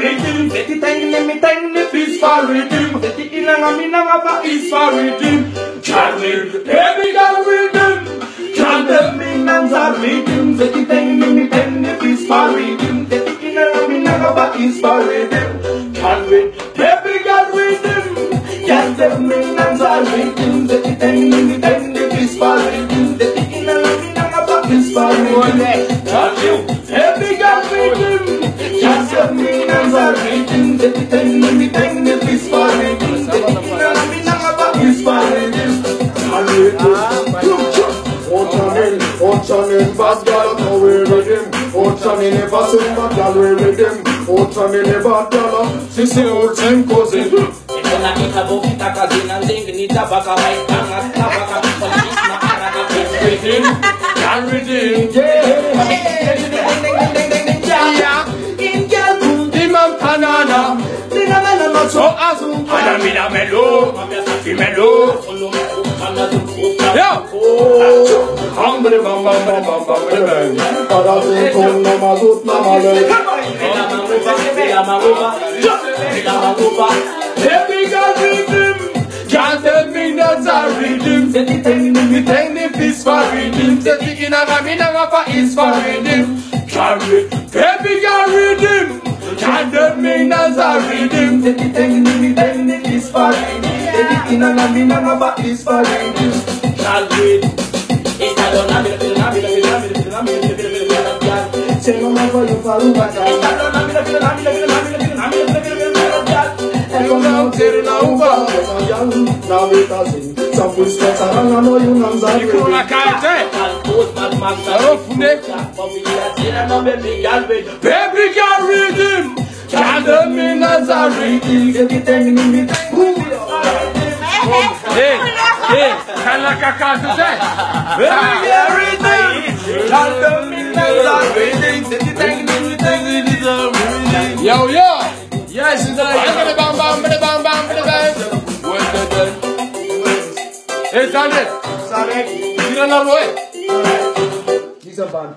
Riddim. Zeti tengni peace for Riddim. Zeti inanga is for Riddim. Gyal, baby girl Riddim. Gyal, me nanza Riddim. Zeti tengni peace for Riddim. Zeti inanga is for Riddim. Gyal, baby girl Riddim. Gyal, me nanza Riddim. Zeti tengni peace for Riddim. Zeti inanga is for Riddim. Gyal, baby girl Riddim. Gyal, me nanza Riddim. Zeti tengni peace for Riddim. Zeti inanga is for Riddim. Ochanin, bad girl, no we Riddim. Ochanin, never sing, but girl we Riddim. Ochanin, never girl, sisi Ochan cousin. Itola kita bofita kazina zingni tabaka maitanga tabaka polisna araka Riddim. Gyal Riddim, yeah. In Gyal Imam Kanana, Nina so azum. Anamina melo, mamia melo. Yeah. Hambre bam bam bam bam bam bam. Parase kon namazut namale. Baby girl Riddim. Gyal me nanza Riddim. Zeti tengni peace for Riddim. Zeti inanga is for Riddim. Gyal, baby girl Riddim. Gyal me nanza Riddim. Zeti tengni peace for Riddim. Zeti inanga is for Riddim. Gyal, Say no more you follow back. Now we can sing. Some footsteps around, I know you know I'm baby girl Riddim. Gyal me nanza Riddim. Hey, kala kakatu se. Baby girl Riddim. Gyal me nanza Riddim. Yo. Yes, it's like bam bam bam bam bam. Hey, Sanjay. You're not right. He's a bad.